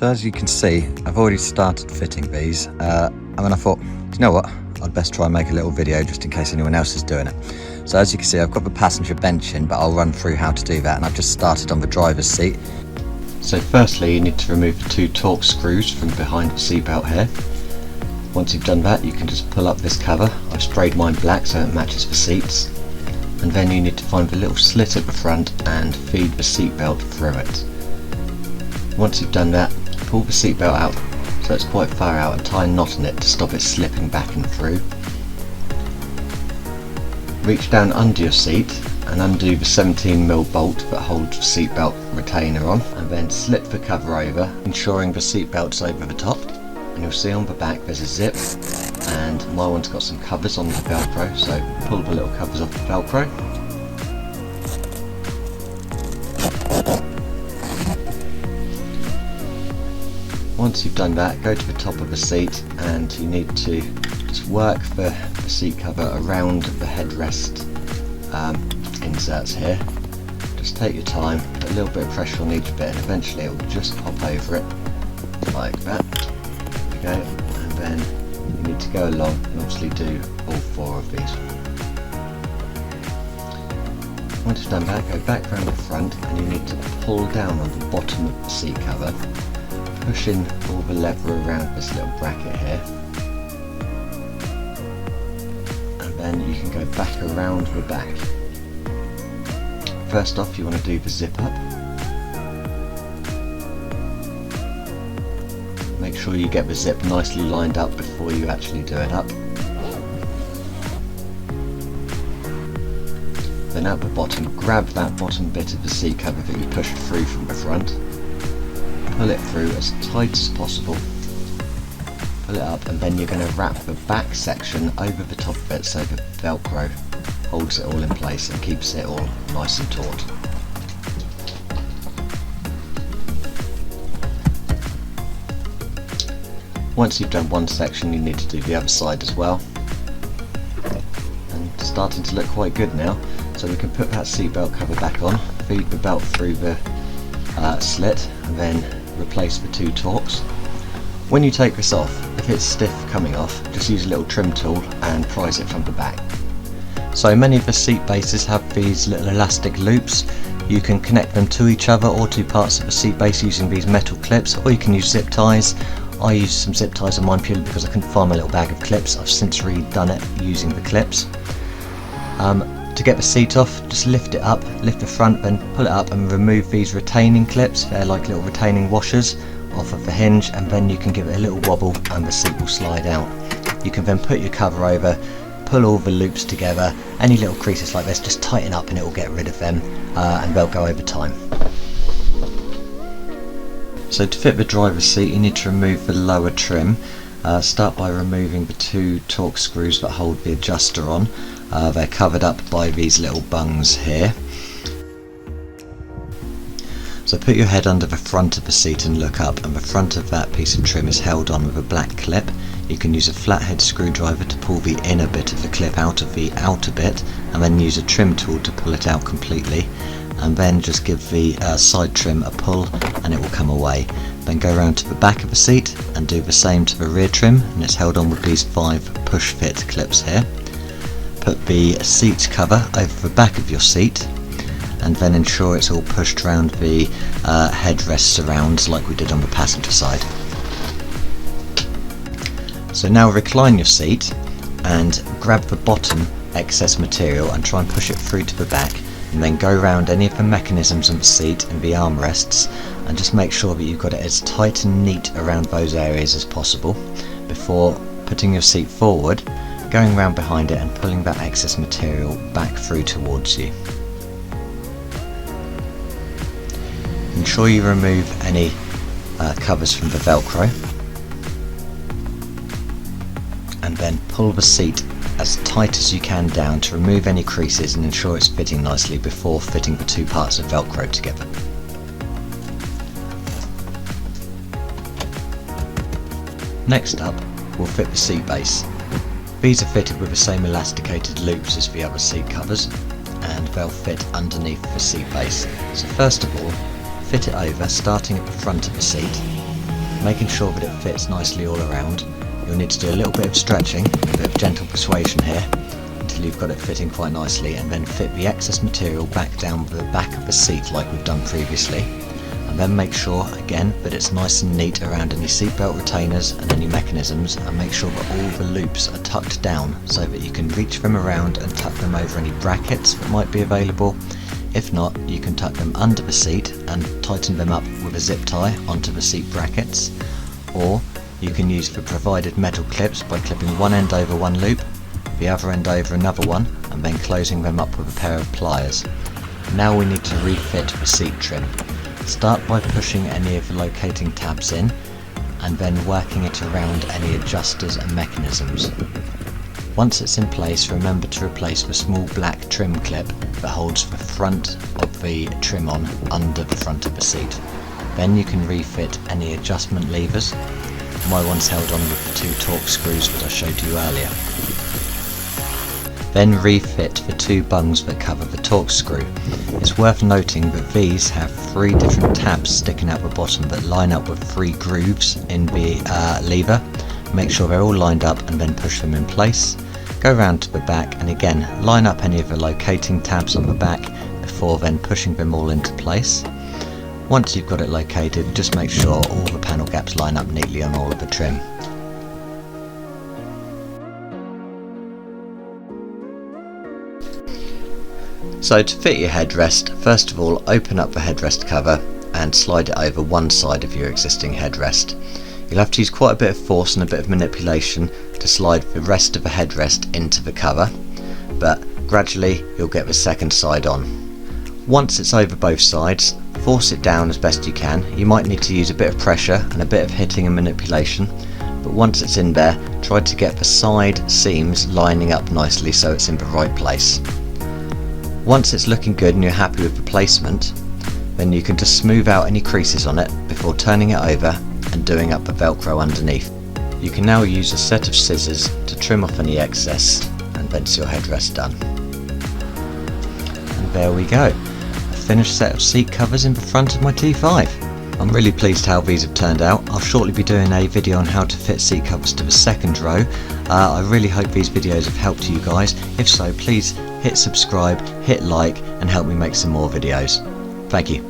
So as you can see, I've already started fitting these, and then I thought, you know what, I'd best try and make a little video just in case anyone else is doing it. So as you can see, I've got the passenger bench in, but I'll run through how to do that, and I've just started on the driver's seat. So firstly, you need to remove the 2 Torx screws from behind the seatbelt here. Once you've done that, you can just pull up this cover. I've sprayed mine black so it matches the seats. And then you need to find the little slit at the front and feed the seatbelt through it. Once you've done that, pull the seatbelt out so it's quite far out and tie a knot in it to stop it slipping back and through. Reach down under your seat and undo the 17mm bolt that holds the seatbelt retainer on, and then slip the cover over, ensuring the seatbelt's over the top. And you'll see on the back there's a zip, and my one's got some covers on the Velcro, so pull the little covers off the Velcro. Once you've done that, go to the top of the seat and you need to just work the seat cover around the headrest inserts here. Just take your time, put a little bit of pressure on each bit, and eventually it will just pop over it like that. There we go. And then you need to go along and obviously do all 4 of these. Once you've done that, go back around the front and you need to pull down on the bottom of the seat cover, pushing all the lever around this little bracket here, and then you can go back around the back. First off, you want to do the zip up. Make sure you get the zip nicely lined up before you actually do it up. Then at the bottom, grab that bottom bit of the seat cover that you pushed through from the front. Pull it through as tight as possible, pull it up, and then you're going to wrap the back section over the top of it so the Velcro holds it all in place and keeps it all nice and taut. Once you've done one section, you need to do the other side as well. And it's starting to look quite good now, so we can put that seatbelt cover back on, feed the belt through the slit, and then replace the 2 Torx. When you take this off, if it's stiff coming off, just use a little trim tool and prise it from the back. So many of the seat bases have these little elastic loops. You can connect them to each other or to parts of the seat base using these metal clips, or you can use zip ties. I used some zip ties on mine purely because I couldn't find my little bag of clips. I've since redone it using the clips. To get the seat off, just lift it up, lift the front, then pull it up and remove these retaining clips. They're like little retaining washers off of the hinge, and then you can give it a little wobble and the seat will slide out. You can then put your cover over, pull all the loops together. Any little creases like this, just tighten up and it will get rid of them, and they'll go over time. So to fit the driver's seat, you need to remove the lower trim. Start by removing the 2 Torx screws that hold the adjuster on. They're covered up by these little bungs here. So put your head under the front of the seat and look up, and the front of that piece of trim is held on with a black clip. You can use a flathead screwdriver to pull the inner bit of the clip out of the outer bit, and then use a trim tool to pull it out completely, and then just give the side trim a pull and it will come away. Then go around to the back of the seat and do the same to the rear trim, and it's held on with these 5 push fit clips here. Put the seat cover over the back of your seat, and then ensure it's all pushed around the headrest surrounds like we did on the passenger side. So now recline your seat and grab the bottom excess material and try and push it through to the back, and then go around any of the mechanisms on the seat and the armrests, and just make sure that you've got it as tight and neat around those areas as possible before putting your seat forward, going around behind it and pulling that excess material back through towards you. Ensure you remove any covers from the Velcro, and then pull the seat as tight as you can down to remove any creases and ensure it's fitting nicely before fitting the 2 parts of Velcro together. Next up, we'll fit the seat base. These are fitted with the same elasticated loops as the other seat covers, and they'll fit underneath the seat base. So first of all, fit it over, starting at the front of the seat, making sure that it fits nicely all around. You'll need to do a little bit of stretching, a bit of gentle persuasion here, until you've got it fitting quite nicely, and then fit the excess material back down the back of the seat like we've done previously. And then make sure again that it's nice and neat around any seatbelt retainers and any mechanisms, and make sure that all the loops are tucked down so that you can reach them around and tuck them over any brackets that might be available. If not, you can tuck them under the seat and tighten them up with a zip tie onto the seat brackets, or you can use the provided metal clips by clipping one end over one loop, the other end over another one, and then closing them up with a pair of pliers. Now we need to refit the seat trim. Start by pushing any of the locating tabs in, and then working it around any adjusters and mechanisms. Once it's in place, remember to replace the small black trim clip that holds the front of the trim on under the front of the seat. Then you can refit any adjustment levers. My one's held on with the 2 Torx screws that I showed you earlier. Then refit the 2 bungs that cover the Torx screw. It's worth noting that these have 3 different tabs sticking out the bottom that line up with 3 grooves in the lever. Make sure they're all lined up and then push them in place. Go round to the back and again line up any of the locating tabs on the back before then pushing them all into place. Once you've got it located, just make sure all the panel gaps line up neatly on all of the trim. So to fit your headrest, first of all open up the headrest cover and slide it over one side of your existing headrest. You'll have to use quite a bit of force and a bit of manipulation to slide the rest of the headrest into the cover, but gradually you'll get the second side on. Once it's over both sides, force it down as best you can. You might need to use a bit of pressure and a bit of hitting and manipulation, but once it's in there, try to get the side seams lining up nicely so it's in the right place. Once it's looking good and you're happy with the placement, then you can just smooth out any creases on it before turning it over and doing up the Velcro underneath. You can now use a set of scissors to trim off any excess, and that's your headrest done. And there we go, a finished set of seat covers in the front of my T5. I'm really pleased how these have turned out. I'll shortly be doing a video on how to fit seat covers to the second row. I really hope these videos have helped you guys. If so, please hit subscribe, hit like, and help me make some more videos. Thank you.